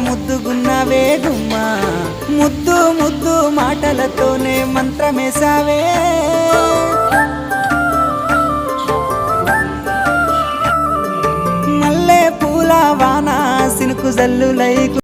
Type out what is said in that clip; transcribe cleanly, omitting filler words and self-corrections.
ముద్దుగున్నావే గుమ్మా, ముద్దు ముద్దు మాటలతోనే మంత్రమేసావే. మల్లె పూల వాన సినుకు జల్లులై